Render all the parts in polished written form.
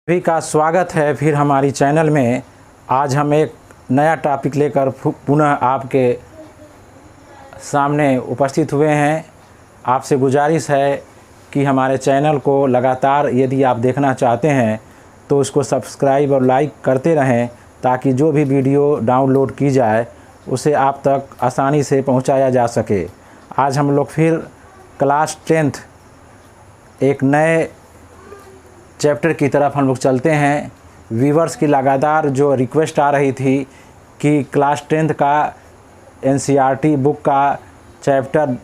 सभी का स्वागत है फिर हमारी चैनल में। आज हम एक नया टॉपिक लेकर पुनः आपके सामने उपस्थित हुए हैं। आपसे गुजारिश है कि हमारे चैनल को लगातार यदि आप देखना चाहते हैं तो उसको सब्सक्राइब और लाइक करते रहें, ताकि जो भी वीडियो डाउनलोड की जाए उसे आप तक आसानी से पहुंचाया जा सके। आज हम लोग फिर क्लास 10th एक नए चैप्टर की तरफ हम लोग चलते हैं। व्यूवर्स की लगातार जो रिक्वेस्ट आ रही थी कि क्लास 10th का एनसीईआरटी बुक का चैप्टर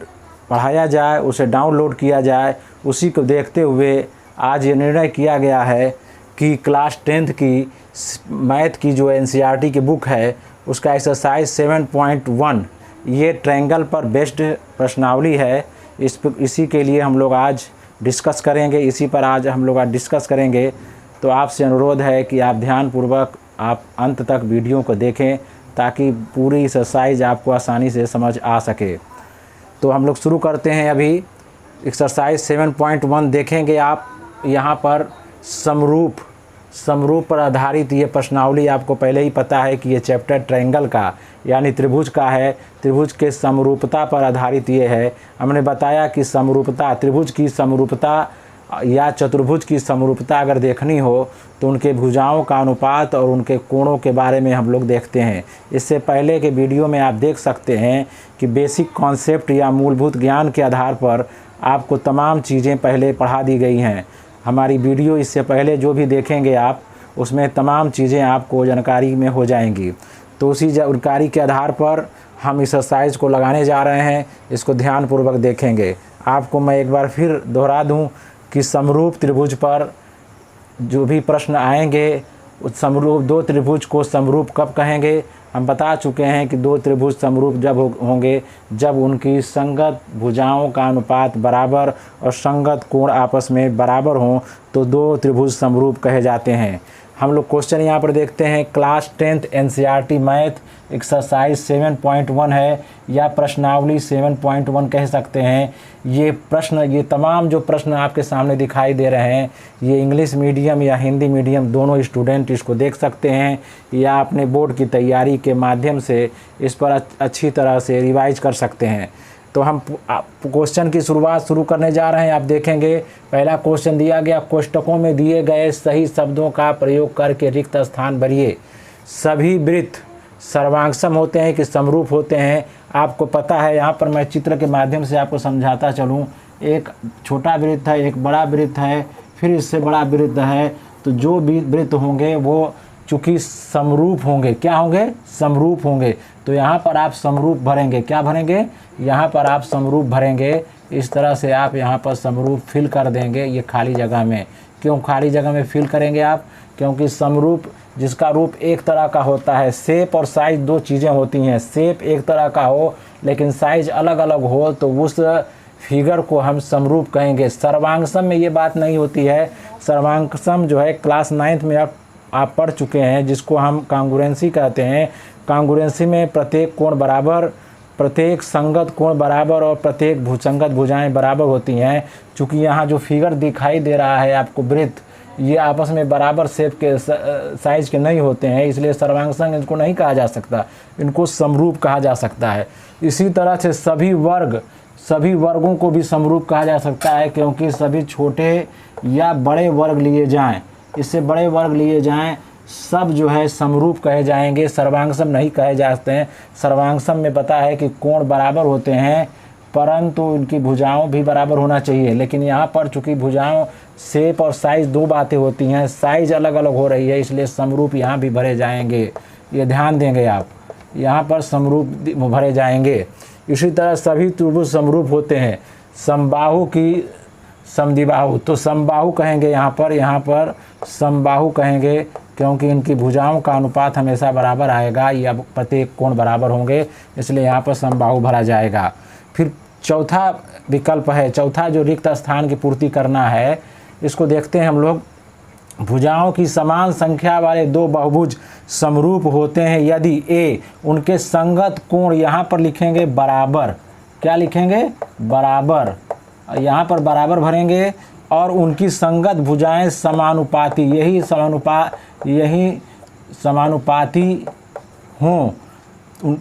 पढ़ाया जाए, उसे डाउनलोड किया जाए, उसी को देखते हुए आज ये निर्णय किया गया है कि क्लास 10th की मैथ की जो एनसीईआरटी की बुक है उसका एक्सरसाइज 7.1 ये ट्रायंगल पर बेस्ड प्रश्नावली है। इसी के लिए हम लोग आज डिस्कस करेंगे, इसी पर आज हम लोग डिस्कस करेंगे। तो आपसे अनुरोध है कि आप ध्यानपूर्वक आप अंत तक वीडियो को देखें, ताकि पूरी एक्सरसाइज आपको आसानी से समझ आ सके। तो हम लोग शुरू करते हैं। अभी एक्सरसाइज 7.1 देखेंगे आप। यहाँ पर समरूप पर आधारित ये प्रश्नावली, आपको पहले ही पता है कि ये चैप्टर ट्रायंगल का यानी त्रिभुज का है। त्रिभुज के समरूपता पर आधारित ये है। हमने बताया कि समरूपता, त्रिभुज की समरूपता या चतुर्भुज की समरूपता अगर देखनी हो तो उनके भुजाओं का अनुपात और उनके कोणों के बारे में हम लोग देखते हैं। इससे पहले के वीडियो में आप देख सकते हैं कि बेसिक कॉन्सेप्ट या मूलभूत ज्ञान के आधार पर आपको तमाम चीज़ें पहले पढ़ा दी गई हैं। हमारी वीडियो इससे पहले जो भी देखेंगे आप, उसमें तमाम चीज़ें आपको जानकारी में हो जाएंगी। तो उसी जानकारी के आधार पर हम एक्सरसाइज को लगाने जा रहे हैं। इसको ध्यानपूर्वक देखेंगे। आपको मैं एक बार फिर दोहरा दूं कि समरूप त्रिभुज पर जो भी प्रश्न आएंगे, उस समरूप दो त्रिभुज को समरूप कब कहेंगे। हम बता चुके हैं कि दो त्रिभुज समरूप जब होंगे जब उनकी संगत भुजाओं का अनुपात बराबर और संगत कोण आपस में बराबर हों तो दो त्रिभुज समरूप कहे जाते हैं। हम लोग क्वेश्चन यहाँ पर देखते हैं। Class 10th NCERT math exercise 7.1 है, या प्रश्नावली 7.1 कह सकते हैं। ये तमाम जो प्रश्न आपके सामने दिखाई दे रहे हैं, ये इंग्लिश मीडियम या हिंदी मीडियम दोनों स्टूडेंट इसको देख सकते हैं, या अपने बोर्ड की तैयारी के माध्यम से इस पर अच्छी तरह से रिवाइज कर सकते हैं। तो हम क्वेश्चन की शुरुआत शुरू करने जा रहे हैं। आप देखेंगे पहला क्वेश्चन दिया गया, कोष्टकों में दिए गए सही शब्दों का प्रयोग करके रिक्त स्थान भरिए। सभी वृत्त सर्वांगसम होते हैं कि समरूप होते हैं, आपको पता है। यहाँ पर मैं चित्र के माध्यम से आपको समझाता चलूँ। एक छोटा वृत्त है, एक बड़ा वृत्त है, फिर इससे बड़ा वृत्त है। तो जो भी वृत्त होंगे वो चूँकि समरूप होंगे, क्या होंगे? समरूप होंगे। तो यहाँ पर आप समरूप भरेंगे। क्या भरेंगे? यहाँ पर आप समरूप भरेंगे। इस तरह से आप यहाँ पर समरूप फिल कर देंगे ये खाली जगह में। क्यों खाली जगह में फिल करेंगे आप? क्योंकि समरूप जिसका रूप एक तरह का होता है, शेप और साइज दो चीज़ें होती हैं। शेप एक तरह का हो लेकिन साइज अलग अलग हो तो उस फिगर को हम समरूप कहेंगे। सर्वांगसम में ये बात नहीं होती है। सर्वांगसम जो है क्लास 9th में आप पढ़ चुके हैं, जिसको हम कांग्रुएंसी कहते हैं। कांग्रुएंसी में प्रत्येक कोण बराबर, प्रत्येक संगत कोण बराबर और प्रत्येक भुसंगत भुजाएं बराबर होती हैं। चूँकि यहाँ जो फिगर दिखाई दे रहा है आपको वृत्त, ये आपस में बराबर शेप के साइज के नहीं होते हैं, इसलिए सर्वांगसम इनको नहीं कहा जा सकता, इनको समरूप कहा जा सकता है। इसी तरह से सभी वर्गों को भी समरूप कहा जा सकता है, क्योंकि सभी छोटे या बड़े वर्ग लिए जाएं, इससे बड़े वर्ग लिए जाएं, सब जो है समरूप कहे जाएंगे, सर्वांगसम नहीं कहे जाते हैं। सर्वांगसम में पता है कि कोण बराबर होते हैं, परंतु उनकी भुजाओं भी बराबर होना चाहिए। लेकिन यहाँ पर चूँकि भुजाओं, शेप और साइज दो बातें होती हैं, साइज अलग अलग हो रही है, इसलिए समरूप यहाँ भी भरे जाएंगे। ये ध्यान देंगे आप, यहाँ पर समरूप भरे जाएंगे। इसी तरह सभी त्रिभुज समरूप होते हैं। समबाहु की समद्विबाहु, तो समबाहु कहेंगे यहाँ पर समबाहु कहेंगे, क्योंकि इनकी भुजाओं का अनुपात हमेशा बराबर आएगा या प्रत्येक कोण बराबर होंगे, इसलिए यहाँ पर समबाहु भरा जाएगा। फिर चौथा विकल्प है, चौथा जो रिक्त स्थान की पूर्ति करना है, इसको देखते हैं हम लोग। भुजाओं की समान संख्या वाले दो बहुभुज समरूप होते हैं यदि ए उनके संगत कोण, यहाँ पर लिखेंगे बराबर। क्या लिखेंगे? बराबर। यहाँ पर बराबर भरेंगे और उनकी संगत भुजाएं समानुपाती, यही समानुपाती हों,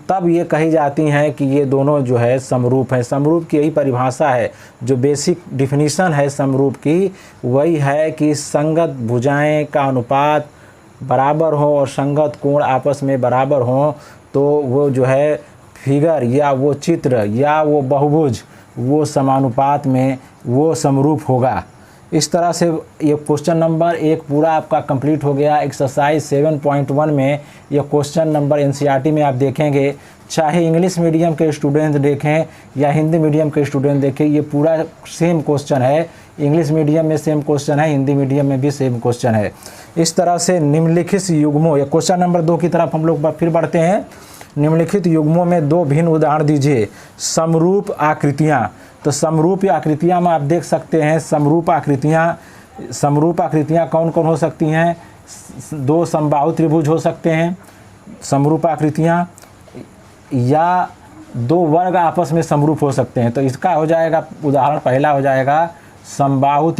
तब ये कही जाती हैं कि ये दोनों जो है समरूप हैं। समरूप की यही परिभाषा है, जो बेसिक डिफिनीशन है समरूप की, वही है कि संगत भुजाएं का अनुपात बराबर हो और संगत कोण आपस में बराबर हो, तो वो जो है फिगर या वो चित्र या वो बहुभुज वो समानुपात में वो समरूप होगा। इस तरह से ये क्वेश्चन नंबर 1 पूरा आपका कंप्लीट हो गया। एक्सरसाइज 7.1 में ये क्वेश्चन नंबर एनसीईआरटी में आप देखेंगे, चाहे इंग्लिश मीडियम के स्टूडेंट देखें या हिंदी मीडियम के स्टूडेंट देखें, ये पूरा सेम क्वेश्चन है। इंग्लिश मीडियम में सेम क्वेश्चन है, हिंदी मीडियम में भी सेम क्वेश्चन है। इस तरह से निम्नलिखित युग्मों, या क्वेश्चन नंबर 2 की तरफ हम लोग फिर बढ़ते हैं। निम्नलिखित युग्मों में 2 भिन्न उदाहरण दीजिए। समरूप आकृतियाँ, तो समरूप आकृतियाँ में आप देख सकते हैं समरूप आकृतियाँ कौन कौन हो सकती हैं? 2 समबाहु त्रिभुज हो सकते हैं समरूप आकृतियाँ, या 2 वर्ग आपस में समरूप हो सकते हैं। तो इसका हो जाएगा उदाहरण पहला हो जाएगा समबाहु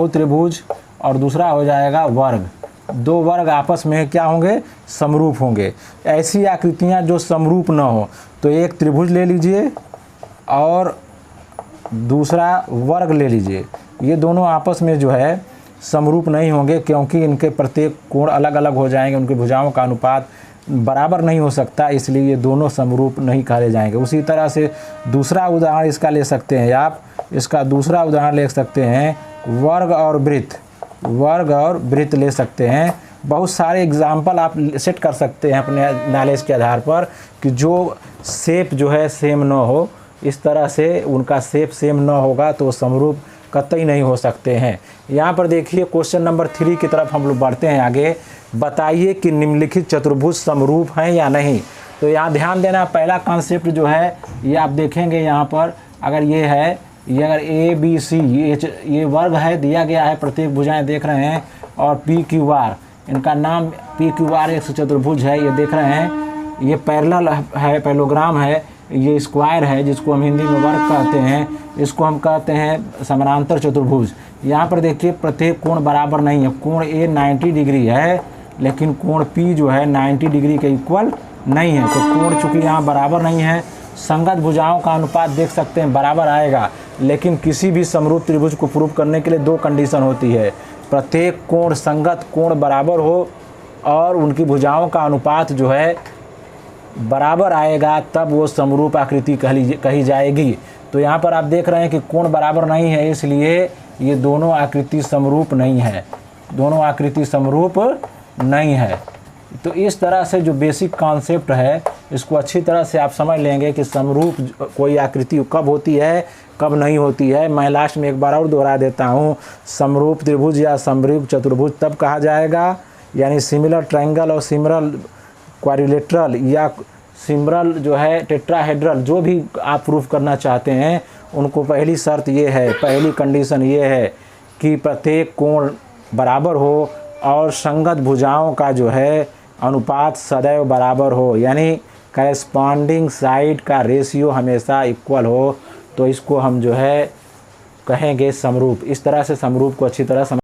त्रिभुज और दूसरा हो जाएगा वर्ग। 2 वर्ग आपस में क्या होंगे? समरूप होंगे। ऐसी आकृतियाँ जो समरूप न हो, तो एक त्रिभुज ले लीजिए और दूसरा वर्ग ले लीजिए। ये दोनों आपस में जो है समरूप नहीं होंगे, क्योंकि इनके प्रत्येक कोण अलग अलग हो जाएंगे, उनकी भुजाओं का अनुपात बराबर नहीं हो सकता, इसलिए ये दोनों समरूप नहीं कहे जाएंगे। उसी तरह से दूसरा उदाहरण इसका ले सकते हैं आप, इसका दूसरा उदाहरण ले सकते हैं वर्ग और वृत्त ले सकते हैं। बहुत सारे एग्जाम्पल आप सेट कर सकते हैं अपने नॉलेज के आधार पर कि जो शेप जो है सेम न हो, इस तरह से उनका शेप सेम न होगा तो समरूप कतई नहीं हो सकते हैं। यहाँ पर देखिए क्वेश्चन नंबर 3 की तरफ हम लोग बढ़ते हैं आगे। बताइए कि निम्नलिखित चतुर्भुज समरूप हैं या नहीं। तो यहाँ ध्यान देना, पहला कॉन्सेप्ट जो है ये आप देखेंगे यहाँ पर, अगर ये है, ये अगर ABC ये वर्ग है दिया गया है, प्रत्येक भुजाएं देख रहे हैं, और PQR, इनका नाम PQR एक चतुर्भुज है, ये देख रहे हैं, ये पैरेलल है, पैरेललोग्राम है, ये स्क्वायर है जिसको हम हिंदी में वर्ग कहते हैं, इसको हम कहते हैं समानांतर चतुर्भुज। यहाँ पर देखिए प्रत्येक कोण बराबर नहीं है। कोण A 90 डिग्री है, लेकिन कोण P जो है 90 डिग्री के इक्वल नहीं है। तो कोण चूँकि यहाँ बराबर नहीं है, संगत भुजाओं का अनुपात देख सकते हैं बराबर आएगा, लेकिन किसी भी समरूप त्रिभुज को प्रूव करने के लिए 2 कंडीशन होती है। प्रत्येक कोण संगत कोण बराबर हो और उनकी भुजाओं का अनुपात जो है बराबर आएगा, तब वो समरूप आकृति कही जाएगी। तो यहाँ पर आप देख रहे हैं कि कोण बराबर नहीं है, इसलिए ये दोनों आकृति समरूप नहीं है, दोनों आकृति समरूप नहीं है। तो इस तरह से जो बेसिक कॉन्सेप्ट है इसको अच्छी तरह से आप समझ लेंगे कि समरूप कोई आकृति कब होती है कब नहीं होती है। मैं लास्ट में एक बार और दोहरा देता हूँ, समरूप त्रिभुज या समरूप चतुर्भुज तब कहा जाएगा, यानी सिमिलर ट्रायंगल और सिमिलर क्वाड्रिलेटरल या सिमिलर जो है टेट्राहेड्रल, जो भी आप प्रूफ करना चाहते हैं, उनको पहली शर्त ये है, पहली कंडीशन ये है कि प्रत्येक कोण बराबर हो और संगत भुजाओं का जो है अनुपात सदैव बराबर हो, यानी करस्पॉन्डिंग साइड का रेशियो हमेशा इक्वल हो, तो इसको हम जो है कहेंगे समरूप। इस तरह से समरूप को अच्छी तरह समझ